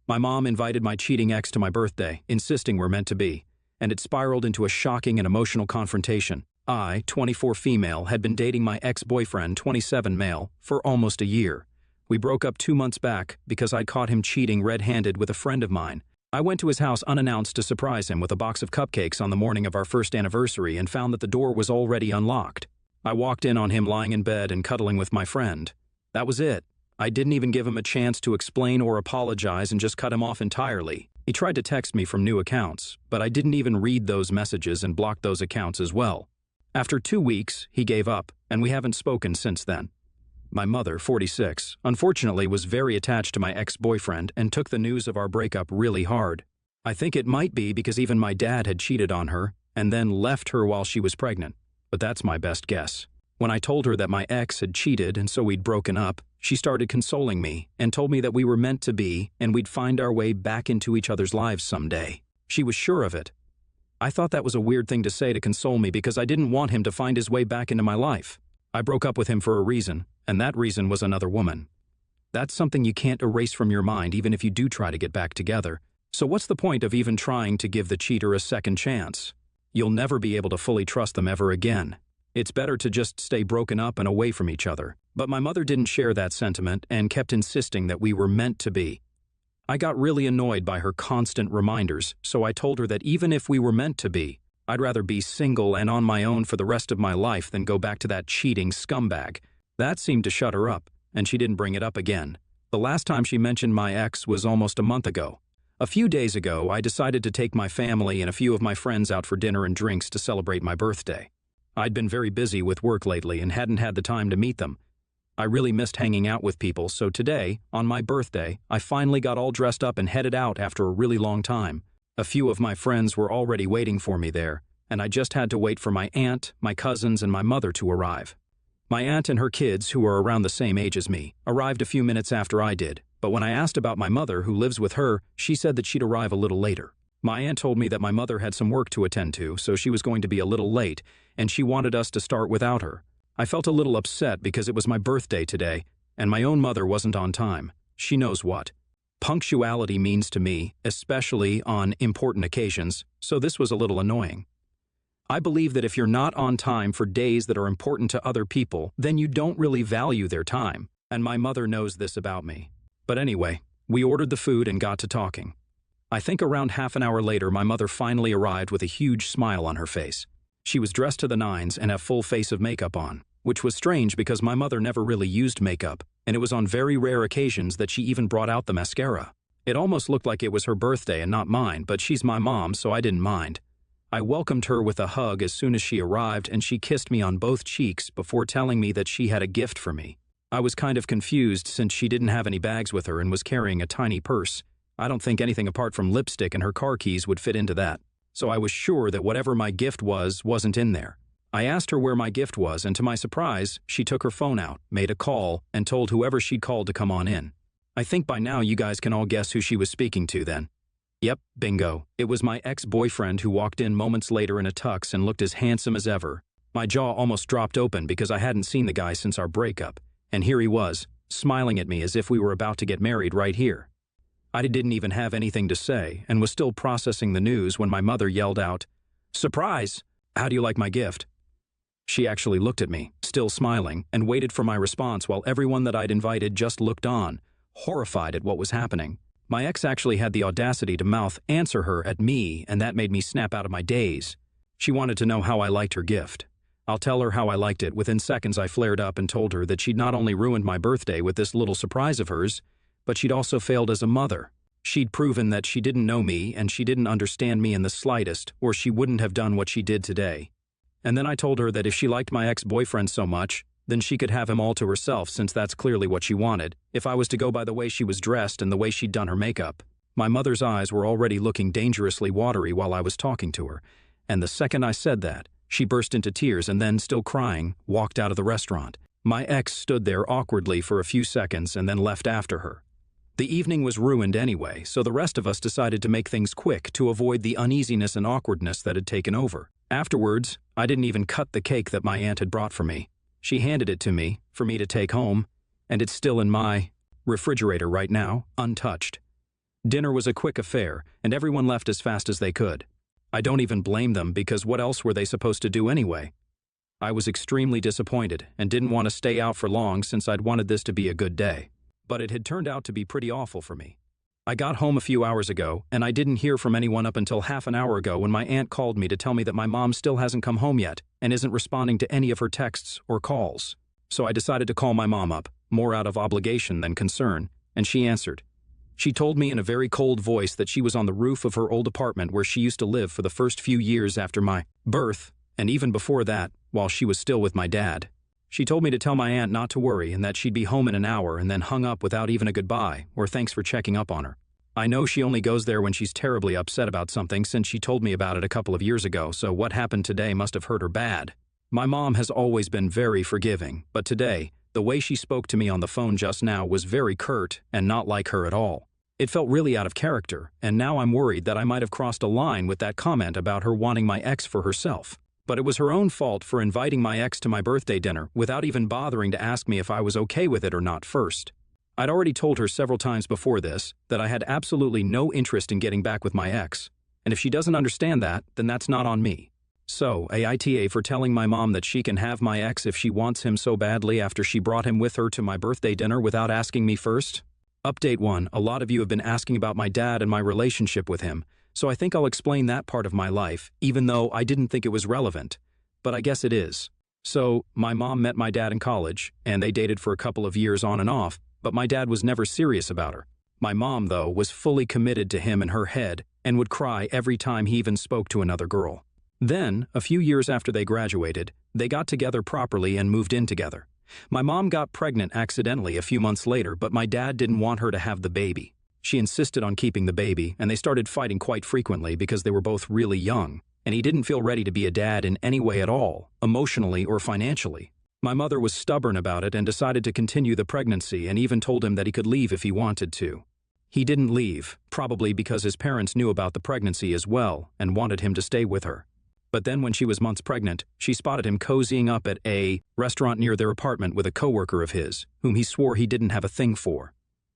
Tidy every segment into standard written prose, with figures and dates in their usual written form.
My mom invited my cheating ex to my birthday, insisting we're meant to be, and it spiraled into a shocking and emotional confrontation. I, 24 female, had been dating my ex-boyfriend, 27 male, for almost a year. We broke up 2 months back because I'd caught him cheating red-handed with a friend of mine. I went to his house unannounced to surprise him with a box of cupcakes on the morning of our first anniversary and found that the door was already unlocked. I walked in on him lying in bed and cuddling with my friend. That was it. I didn't even give him a chance to explain or apologize and just cut him off entirely. He tried to text me from new accounts, but I didn't even read those messages and blocked those accounts as well. After 2 weeks, he gave up, and we haven't spoken since then. My mother, 46, unfortunately was very attached to my ex-boyfriend and took the news of our breakup really hard. I think it might be because even my dad had cheated on her and then left her while she was pregnant, but that's my best guess. When I told her that my ex had cheated and so we'd broken up, she started consoling me and told me that we were meant to be and we'd find our way back into each other's lives someday. She was sure of it. I thought that was a weird thing to say to console me because I didn't want him to find his way back into my life. I broke up with him for a reason, and that reason was another woman. That's something you can't erase from your mind even if you do try to get back together. So what's the point of even trying to give the cheater a second chance? You'll never be able to fully trust them ever again. It's better to just stay broken up and away from each other. But my mother didn't share that sentiment and kept insisting that we were meant to be. I got really annoyed by her constant reminders, so I told her that even if we were meant to be, I'd rather be single and on my own for the rest of my life than go back to that cheating scumbag. That seemed to shut her up, and she didn't bring it up again. The last time she mentioned my ex was almost a month ago. A few days ago, I decided to take my family and a few of my friends out for dinner and drinks to celebrate my birthday. I'd been very busy with work lately and hadn't had the time to meet them. I really missed hanging out with people, so today, on my birthday, I finally got all dressed up and headed out after a really long time. A few of my friends were already waiting for me there, and I just had to wait for my aunt, my cousins, and my mother to arrive. My aunt and her kids, who are around the same age as me, arrived a few minutes after I did, but when I asked about my mother, who lives with her, she said that she'd arrive a little later. My aunt told me that my mother had some work to attend to, so she was going to be a little late, and she wanted us to start without her. I felt a little upset because it was my birthday today, and my own mother wasn't on time. She knows what punctuality means to me, especially on important occasions, so this was a little annoying. I believe that if you're not on time for days that are important to other people, then you don't really value their time, and my mother knows this about me. But anyway, we ordered the food and got to talking. I think around half an hour later, my mother finally arrived with a huge smile on her face. She was dressed to the nines and had full face of makeup on, which was strange because my mother never really used makeup, and it was on very rare occasions that she even brought out the mascara. It almost looked like it was her birthday and not mine, but she's my mom, so I didn't mind. I welcomed her with a hug as soon as she arrived, and she kissed me on both cheeks before telling me that she had a gift for me. I was kind of confused since she didn't have any bags with her and was carrying a tiny purse. I don't think anything apart from lipstick and her car keys would fit into that, so I was sure that whatever my gift wasn't in there. I asked her where my gift was, and to my surprise, she took her phone out, made a call, and told whoever she'd called to come on in. I think by now you guys can all guess who she was speaking to then. Yep, bingo. It was my ex-boyfriend who walked in moments later in a tux and looked as handsome as ever. My jaw almost dropped open because I hadn't seen the guy since our breakup, and here he was, smiling at me as if we were about to get married right here. I didn't even have anything to say and was still processing the news when my mother yelled out, "Surprise! How do you like my gift?" She actually looked at me, still smiling, and waited for my response while everyone that I'd invited just looked on, horrified at what was happening. My ex actually had the audacity to mouth "answer her" at me, and that made me snap out of my daze. She wanted to know how I liked her gift. I'll tell her how I liked it. Within seconds I flared up and told her that she'd not only ruined my birthday with this little surprise of hers, but she'd also failed as a mother. She'd proven that she didn't know me and she didn't understand me in the slightest, or she wouldn't have done what she did today. And then I told her that if she liked my ex-boyfriend so much, then she could have him all to herself since that's clearly what she wanted, if I was to go by the way she was dressed and the way she'd done her makeup. My mother's eyes were already looking dangerously watery while I was talking to her, and the second I said that, she burst into tears and then, still crying, walked out of the restaurant. My ex stood there awkwardly for a few seconds and then left after her. The evening was ruined anyway, so the rest of us decided to make things quick to avoid the uneasiness and awkwardness that had taken over. Afterwards, I didn't even cut the cake that my aunt had brought for me. She handed it to me, for me to take home, and it's still in my refrigerator right now, untouched. Dinner was a quick affair, and everyone left as fast as they could. I don't even blame them because what else were they supposed to do anyway? I was extremely disappointed and didn't want to stay out for long since I'd wanted this to be a good day. But it had turned out to be pretty awful for me. I got home a few hours ago, and I didn't hear from anyone up until half an hour ago when my aunt called me to tell me that my mom still hasn't come home yet and isn't responding to any of her texts or calls. So I decided to call my mom up, more out of obligation than concern, and she answered. She told me in a very cold voice that she was on the roof of her old apartment where she used to live for the first few years after my birth, and even before that, while she was still with my dad. She told me to tell my aunt not to worry and that she'd be home in an hour, and then hung up without even a goodbye or thanks for checking up on her. I know she only goes there when she's terribly upset about something since she told me about it a couple of years ago, so what happened today must have hurt her bad. My mom has always been very forgiving, but today, the way she spoke to me on the phone just now was very curt and not like her at all. It felt really out of character, and now I'm worried that I might have crossed a line with that comment about her wanting my ex for herself. But it was her own fault for inviting my ex to my birthday dinner without even bothering to ask me if I was okay with it or not first. I'd already told her several times before this that I had absolutely no interest in getting back with my ex, and if she doesn't understand that, then that's not on me. So, AITA for telling my mom that she can have my ex if she wants him so badly after she brought him with her to my birthday dinner without asking me first? Update 1. A lot of you have been asking about my dad and my relationship with him, so I think I'll explain that part of my life, even though I didn't think it was relevant. But I guess it is. So, my mom met my dad in college, and they dated for a couple of years on and off, but my dad was never serious about her. My mom, though, was fully committed to him in her head and would cry every time he even spoke to another girl. Then, a few years after they graduated, they got together properly and moved in together. My mom got pregnant accidentally a few months later, but my dad didn't want her to have the baby. She insisted on keeping the baby, and they started fighting quite frequently because they were both really young, and he didn't feel ready to be a dad in any way at all, emotionally or financially. My mother was stubborn about it and decided to continue the pregnancy and even told him that he could leave if he wanted to. He didn't leave, probably because his parents knew about the pregnancy as well and wanted him to stay with her. But then when she was months pregnant, she spotted him cozying up at a restaurant near their apartment with a coworker of his, whom he swore he didn't have a thing for.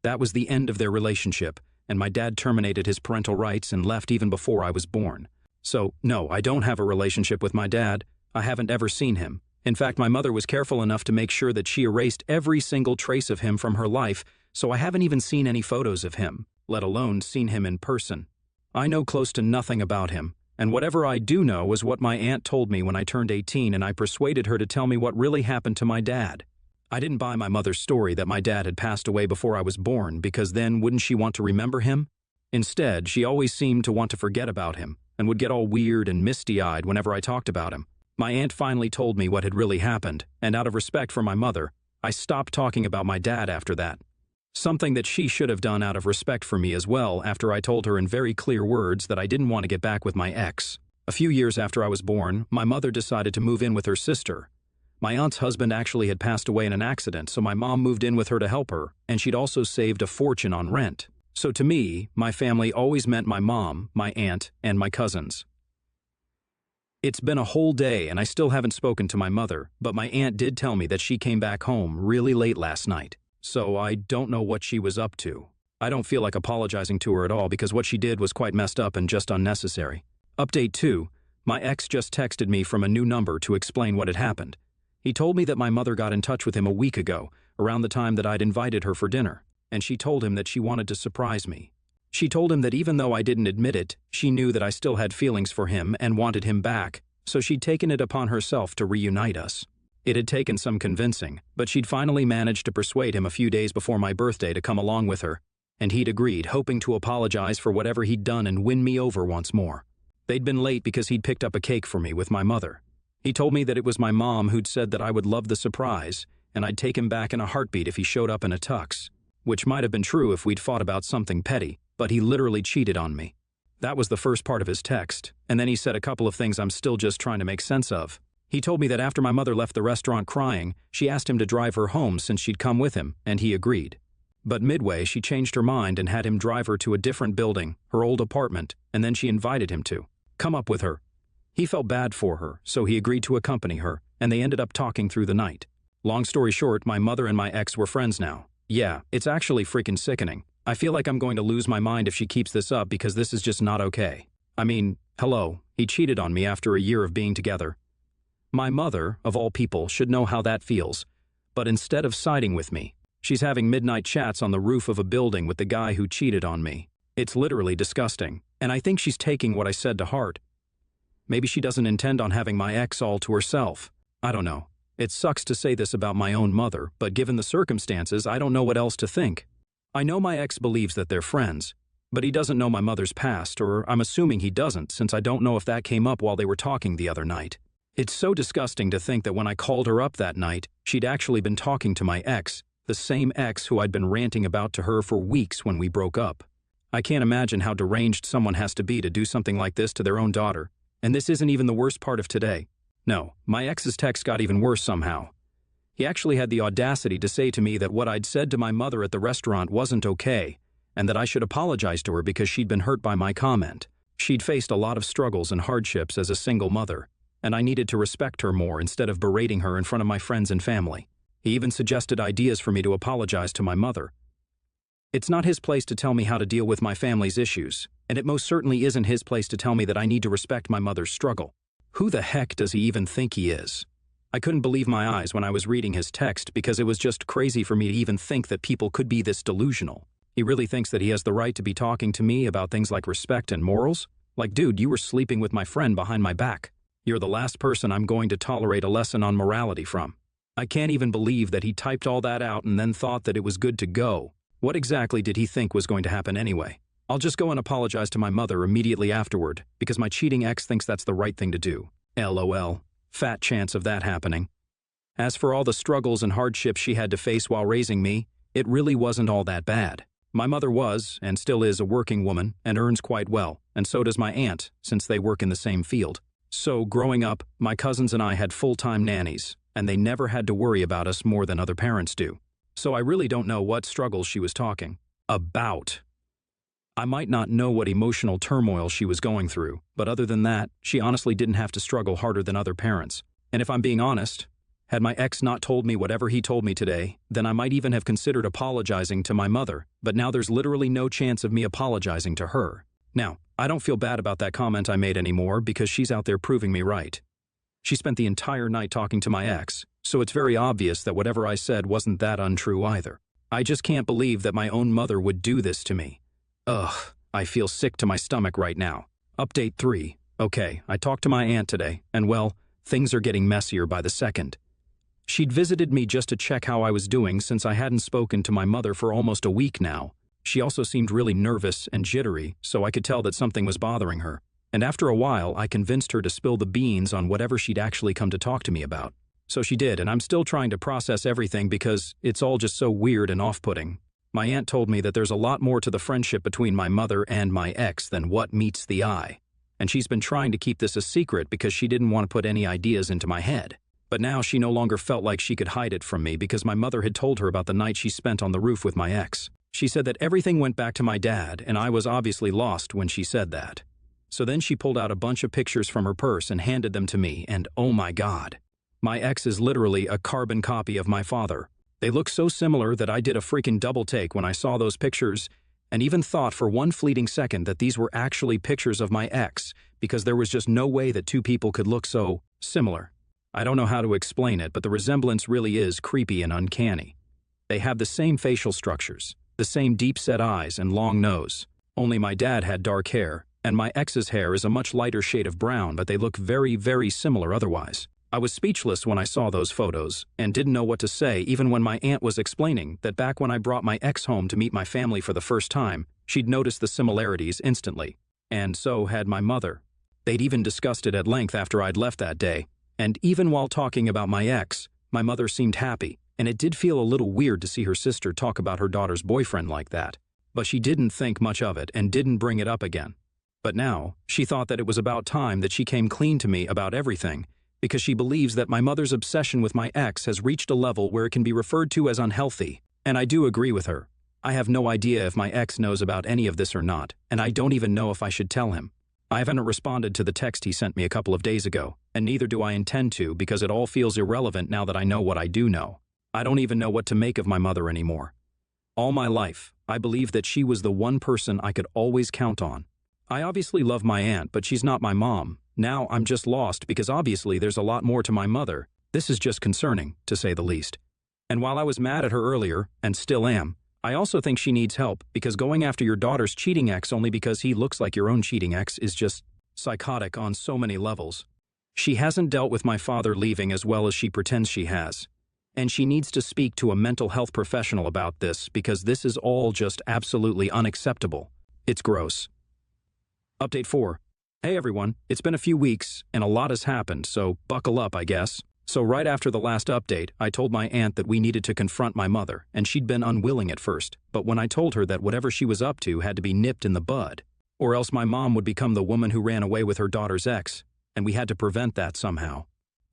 That was the end of their relationship, and my dad terminated his parental rights and left even before I was born. So, no, I don't have a relationship with my dad. I haven't ever seen him. In fact, my mother was careful enough to make sure that she erased every single trace of him from her life, so I haven't even seen any photos of him, let alone seen him in person. I know close to nothing about him, and whatever I do know is what my aunt told me when I turned 18 and I persuaded her to tell me what really happened to my dad. I didn't buy my mother's story that my dad had passed away before I was born because then wouldn't she want to remember him? Instead, she always seemed to want to forget about him and would get all weird and misty-eyed whenever I talked about him. My aunt finally told me what had really happened, and out of respect for my mother, I stopped talking about my dad after that. Something that she should have done out of respect for me as well after I told her in very clear words that I didn't want to get back with my ex. A few years after I was born, my mother decided to move in with her sister. My aunt's husband actually had passed away in an accident, so my mom moved in with her to help her, and she'd also saved a fortune on rent. So to me, my family always meant my mom, my aunt, and my cousins. It's been a whole day and I still haven't spoken to my mother, but my aunt did tell me that she came back home really late last night. So I don't know what she was up to. I don't feel like apologizing to her at all because what she did was quite messed up and just unnecessary. Update 2. My ex just texted me from a new number to explain what had happened. He told me that my mother got in touch with him a week ago, around the time that I'd invited her for dinner, and she told him that she wanted to surprise me. She told him that even though I didn't admit it, she knew that I still had feelings for him and wanted him back, so she'd taken it upon herself to reunite us. It had taken some convincing, but she'd finally managed to persuade him a few days before my birthday to come along with her, and he'd agreed, hoping to apologize for whatever he'd done and win me over once more. They'd been late because he'd picked up a cake for me with my mother. He told me that it was my mom who'd said that I would love the surprise, and I'd take him back in a heartbeat if he showed up in a tux, which might have been true if we'd fought about something petty, but he literally cheated on me. That was the first part of his text, and then he said a couple of things I'm still just trying to make sense of. He told me that after my mother left the restaurant crying, she asked him to drive her home since she'd come with him, and he agreed. But midway, she changed her mind and had him drive her to a different building, her old apartment, and then she invited him to come up with her. He felt bad for her, so he agreed to accompany her, and they ended up talking through the night. Long story short, my mother and my ex were friends now. Yeah, it's actually freaking sickening. I feel like I'm going to lose my mind if she keeps this up because this is just not okay. I mean, hello, he cheated on me after a year of being together. My mother, of all people, should know how that feels, but instead of siding with me, she's having midnight chats on the roof of a building with the guy who cheated on me. It's literally disgusting, and I think she's taking what I said to heart. Maybe she doesn't intend on having my ex all to herself. I don't know. It sucks to say this about my own mother, but given the circumstances, I don't know what else to think. I know my ex believes that they're friends, but he doesn't know my mother's past, or I'm assuming he doesn't since I don't know if that came up while they were talking the other night. It's so disgusting to think that when I called her up that night, she'd actually been talking to my ex, the same ex who I'd been ranting about to her for weeks when we broke up. I can't imagine how deranged someone has to be to do something like this to their own daughter, and this isn't even the worst part of today. No, my ex's text got even worse somehow. He actually had the audacity to say to me that what I'd said to my mother at the restaurant wasn't okay, and that I should apologize to her because she'd been hurt by my comment. She'd faced a lot of struggles and hardships as a single mother, and I needed to respect her more instead of berating her in front of my friends and family. He even suggested ideas for me to apologize to my mother. It's not his place to tell me how to deal with my family's issues, and it most certainly isn't his place to tell me that I need to respect my mother's struggle. Who the heck does he even think he is? I couldn't believe my eyes when I was reading his text because it was just crazy for me to even think that people could be this delusional. He really thinks that he has the right to be talking to me about things like respect and morals? Like, dude, you were sleeping with my friend behind my back. You're the last person I'm going to tolerate a lesson on morality from. I can't even believe that he typed all that out and then thought that it was good to go. What exactly did he think was going to happen anyway? I'll just go and apologize to my mother immediately afterward because my cheating ex thinks that's the right thing to do. LOL. Fat chance of that happening. As for all the struggles and hardships she had to face while raising me, it really wasn't all that bad. My mother was, and still is, a working woman and earns quite well, and so does my aunt, since they work in the same field. So, growing up, my cousins and I had full-time nannies, and they never had to worry about us more than other parents do. So I really don't know what struggles she was talking about. I might not know what emotional turmoil she was going through, but other than that, she honestly didn't have to struggle harder than other parents. And if I'm being honest, had my ex not told me whatever he told me today, then I might even have considered apologizing to my mother, but now there's literally no chance of me apologizing to her. Now, I don't feel bad about that comment I made anymore because she's out there proving me right. She spent the entire night talking to my ex, so it's very obvious that whatever I said wasn't that untrue either. I just can't believe that my own mother would do this to me. Ugh, I feel sick to my stomach right now. Update 3. Okay, I talked to my aunt today, and well, things are getting messier by the second. She'd visited me just to check how I was doing since I hadn't spoken to my mother for almost a week now. She also seemed really nervous and jittery, so I could tell that something was bothering her. And after a while, I convinced her to spill the beans on whatever she'd actually come to talk to me about. So she did, and I'm still trying to process everything because it's all just so weird and off-putting. My aunt told me that there's a lot more to the friendship between my mother and my ex than what meets the eye. And she's been trying to keep this a secret because she didn't want to put any ideas into my head. But now she no longer felt like she could hide it from me because my mother had told her about the night she spent on the roof with my ex. She said that everything went back to my dad, and I was obviously lost when she said that. So then she pulled out a bunch of pictures from her purse and handed them to me, and oh my God. My ex is literally a carbon copy of my father. They look so similar that I did a freaking double take when I saw those pictures, and even thought for one fleeting second that these were actually pictures of my ex, because there was just no way that two people could look so similar. I don't know how to explain it, but the resemblance really is creepy and uncanny. They have the same facial structures, the same deep-set eyes and long nose. Only my dad had dark hair, and my ex's hair is a much lighter shade of brown, but they look very, very similar otherwise. I was speechless when I saw those photos, and didn't know what to say even when my aunt was explaining that back when I brought my ex home to meet my family for the first time, she'd noticed the similarities instantly. And so had my mother. They'd even discussed it at length after I'd left that day, and even while talking about my ex, my mother seemed happy, and it did feel a little weird to see her sister talk about her daughter's boyfriend like that. But she didn't think much of it and didn't bring it up again. But now, she thought that it was about time that she came clean to me about everything, because she believes that my mother's obsession with my ex has reached a level where it can be referred to as unhealthy. And I do agree with her. I have no idea if my ex knows about any of this or not, and I don't even know if I should tell him. I haven't responded to the text he sent me a couple of days ago, and neither do I intend to because it all feels irrelevant now that I know what I do know. I don't even know what to make of my mother anymore. All my life, I believed that she was the one person I could always count on. I obviously love my aunt, but she's not my mom. Now I'm just lost because obviously there's a lot more to my mother. This is just concerning, to say the least. And while I was mad at her earlier, and still am, I also think she needs help because going after your daughter's cheating ex only because he looks like your own cheating ex is just psychotic on so many levels. She hasn't dealt with my father leaving as well as she pretends she has. And she needs to speak to a mental health professional about this because this is all just absolutely unacceptable. It's gross. Update 4. Hey everyone, it's been a few weeks and a lot has happened, so buckle up, I guess. So right after the last update, I told my aunt that we needed to confront my mother, and she'd been unwilling at first, but when I told her that whatever she was up to had to be nipped in the bud, or else my mom would become the woman who ran away with her daughter's ex, and we had to prevent that somehow.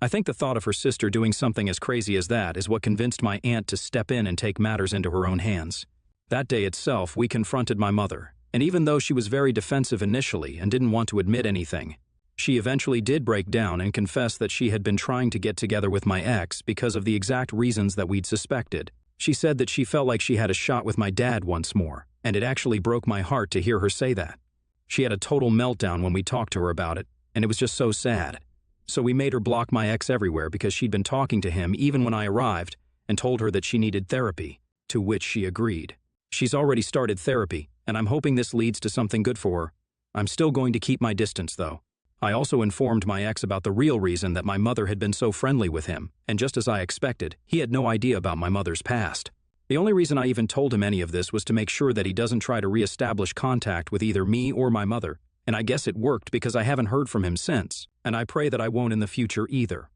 I think the thought of her sister doing something as crazy as that is what convinced my aunt to step in and take matters into her own hands. That day itself, we confronted my mother, and even though she was very defensive initially and didn't want to admit anything, she eventually did break down and confess that she had been trying to get together with my ex because of the exact reasons that we'd suspected. She said that she felt like she had a shot with my dad once more, and it actually broke my heart to hear her say that. She had a total meltdown when we talked to her about it, and it was just so sad. So we made her block my ex everywhere because she'd been talking to him even when I arrived and told her that she needed therapy, to which she agreed. She's already started therapy, and I'm hoping this leads to something good for her. I'm still going to keep my distance, though. I also informed my ex about the real reason that my mother had been so friendly with him, and just as I expected, he had no idea about my mother's past. The only reason I even told him any of this was to make sure that he doesn't try to re-establish contact with either me or my mother, and I guess it worked because I haven't heard from him since, and I pray that I won't in the future either.